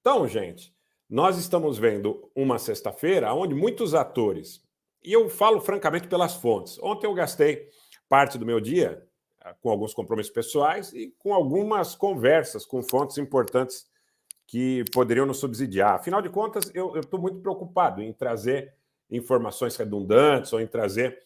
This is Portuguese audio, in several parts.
Então, gente, nós estamos vendo uma sexta-feira onde muitos atores, e eu falo francamente pelas fontes. Ontem eu gastei parte do meu dia com alguns compromissos pessoais e com algumas conversas com fontes importantes que poderiam nos subsidiar. Afinal de contas, eu estou muito preocupado em trazer informações redundantes ou em trazer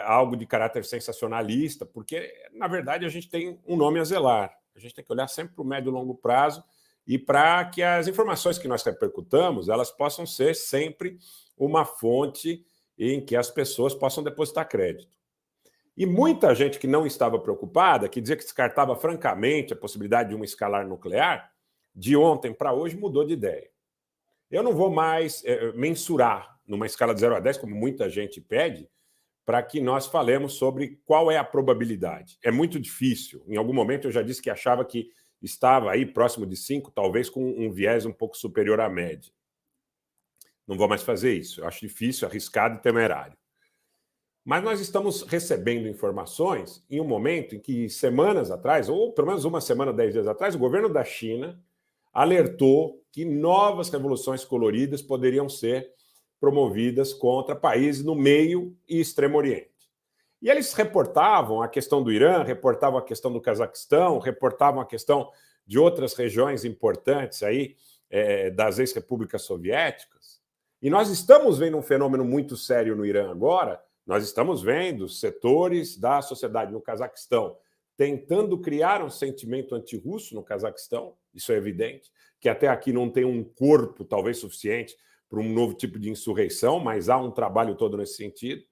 algo de caráter sensacionalista, porque, na verdade, a gente tem um nome a zelar. A gente tem que olhar sempre para o médio e longo prazo e para que as informações que nós repercutamos, elas possam ser sempre uma fonte em que as pessoas possam depositar crédito. E muita gente que não estava preocupada, que dizia que descartava francamente a possibilidade de uma escalar nuclear, de ontem para hoje mudou de ideia. Eu não vou mais mensurar numa escala de 0 a 10, como muita gente pede, para que nós falemos sobre qual é a probabilidade. É muito difícil. Em algum momento eu já disse que achava que estava aí próximo de 5, talvez com um viés um pouco superior à média. Não vou mais fazer isso. Eu acho difícil, arriscado e temerário. Mas nós estamos recebendo informações em um momento em que, semanas atrás, ou pelo menos uma semana, 10 dias atrás, o governo da China alertou que novas revoluções coloridas poderiam ser promovidas contra países no Meio e Extremo Oriente. E eles reportavam a questão do Irã, reportavam a questão do Cazaquistão, reportavam a questão de outras regiões importantes aí, das ex-repúblicas soviéticas. E nós estamos vendo um fenômeno muito sério no Irã agora. Nós estamos vendo setores da sociedade no Cazaquistão tentando criar um sentimento antirrusso no Cazaquistão, isso é evidente, que até aqui não tem um corpo talvez suficiente para um novo tipo de insurreição, mas há um trabalho todo nesse sentido.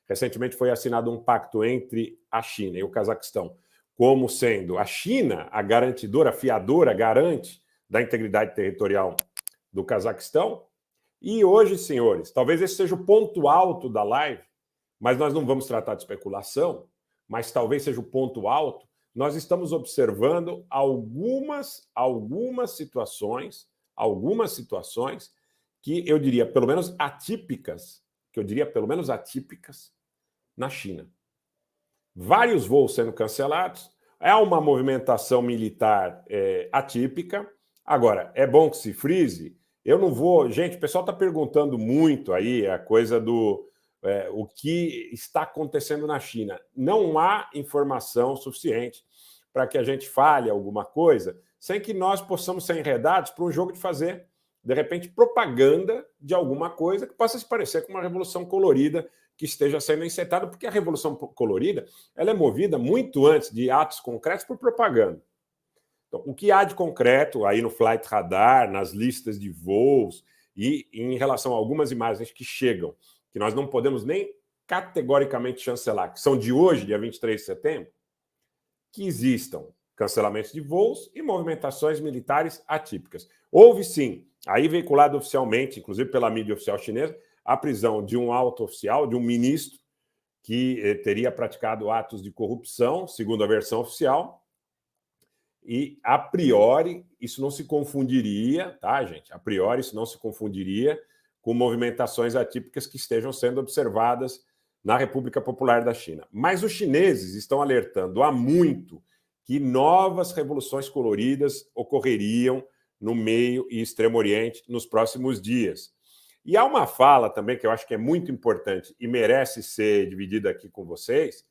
Recentemente foi assinado um pacto entre a China e o Cazaquistão, como sendo a China a garantidora, a fiadora, garante da integridade territorial do Cazaquistão. E hoje, senhores, talvez esse seja o ponto alto da live, mas nós não vamos tratar de especulação, mas talvez seja o ponto alto. Nós estamos observando algumas situações que eu diria pelo menos atípicas, na China. Vários voos sendo cancelados, é uma movimentação militar atípica. Agora, é bom que se frise. Eu não vou... Gente, o pessoal está perguntando muito aí a coisa do... o que está acontecendo na China. Não há informação suficiente para que a gente fale alguma coisa sem que nós possamos ser enredados para um jogo de fazer, de repente, propaganda de alguma coisa que possa se parecer com uma revolução colorida que esteja sendo encetada, porque a revolução colorida ela é movida muito antes de atos concretos por propaganda. Então, o que há de concreto aí no Flight Radar, nas listas de voos e em relação a algumas imagens que chegam, que nós não podemos nem categoricamente chancelar, que são de hoje, dia 23 de setembro, que existam cancelamentos de voos e movimentações militares atípicas. Houve, sim, aí veiculado oficialmente, inclusive pela mídia oficial chinesa, a prisão de um alto oficial, de um ministro, que teria praticado atos de corrupção, segundo a versão oficial, e, a priori, isso não se confundiria, tá, gente? A priori, isso não se confundiria com movimentações atípicas que estejam sendo observadas na República Popular da China. Mas os chineses estão alertando há muito que novas revoluções coloridas ocorreriam no Meio e Extremo Oriente nos próximos dias. E há uma fala também que eu acho que é muito importante e merece ser dividida aqui com vocês,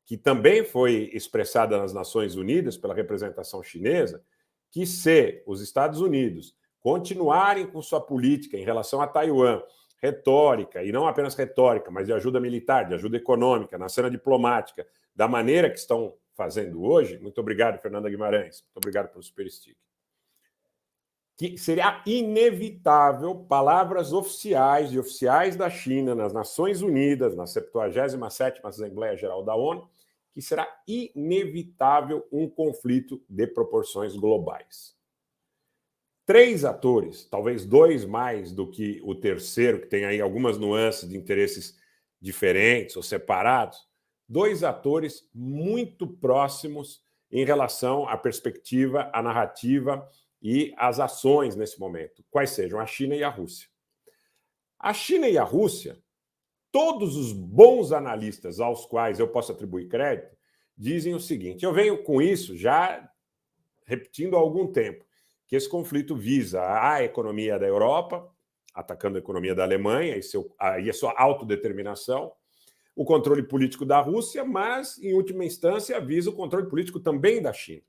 que também foi expressada nas Nações Unidas pela representação chinesa, que se os Estados Unidos continuarem com sua política em relação a Taiwan, retórica, e não apenas retórica, mas de ajuda militar, de ajuda econômica, na cena diplomática, da maneira que estão fazendo hoje, muito obrigado, Fernanda Guimarães, muito obrigado pelo super stick, que seria inevitável palavras oficiais de oficiais da China nas Nações Unidas, na 77ª Assembleia Geral da ONU, que será inevitável um conflito de proporções globais. 3 atores, talvez 2 mais do que o terceiro, que tem aí algumas nuances de interesses diferentes ou separados, 2 atores muito próximos em relação à perspectiva, à narrativa e às ações nesse momento, quais sejam a China e a Rússia. A China e a Rússia, todos os bons analistas aos quais eu posso atribuir crédito, dizem o seguinte, eu venho com isso já repetindo há algum tempo, que esse conflito visa a economia da Europa, atacando a economia da Alemanha e a sua autodeterminação, o controle político da Rússia, mas, em última instância, visa o controle político também da China.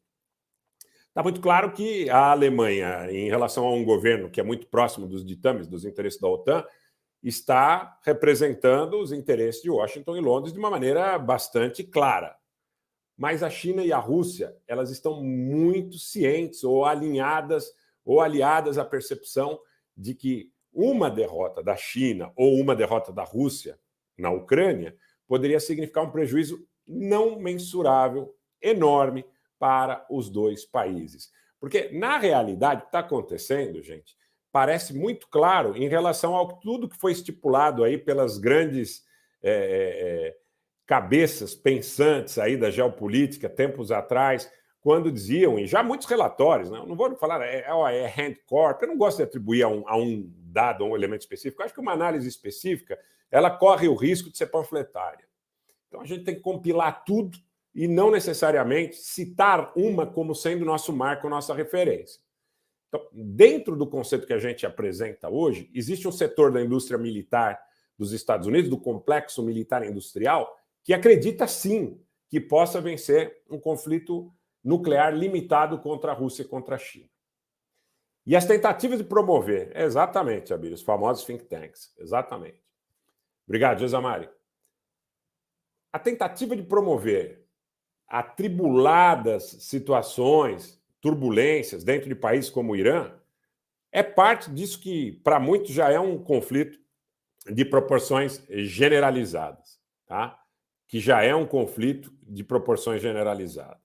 Está muito claro que a Alemanha, em relação a um governo que é muito próximo dos ditames, dos interesses da OTAN, está representando os interesses de Washington e Londres de uma maneira bastante clara. Mas a China e a Rússia, elas estão muito cientes ou alinhadas ou aliadas à percepção de que uma derrota da China ou uma derrota da Rússia na Ucrânia poderia significar um prejuízo não mensurável, enorme, para os dois países. Porque, na realidade, o que está acontecendo, gente, parece muito claro em relação a tudo que foi estipulado aí pelas grandes cabeças pensantes aí da geopolítica tempos atrás, quando diziam, e já muitos relatórios, né? Não vou falar, é Handcorp, eu não gosto de atribuir a um dado, a um elemento específico, eu acho que uma análise específica, ela corre o risco de ser panfletária. Então a gente tem que compilar tudo e não necessariamente citar uma como sendo nosso marco, nossa referência. Então, dentro do conceito que a gente apresenta hoje, existe um setor da indústria militar dos Estados Unidos, do complexo militar industrial, que acredita sim que possa vencer um conflito nuclear limitado contra a Rússia e contra a China. E as tentativas de promover, exatamente, Abílio, os famosos think tanks, exatamente. Obrigado, Josamari. A tentativa de promover atribuladas situações, turbulências dentro de países como o Irã, é parte disso que, para muitos, já é um conflito de proporções generalizadas, tá? Que já é um conflito de proporções generalizadas.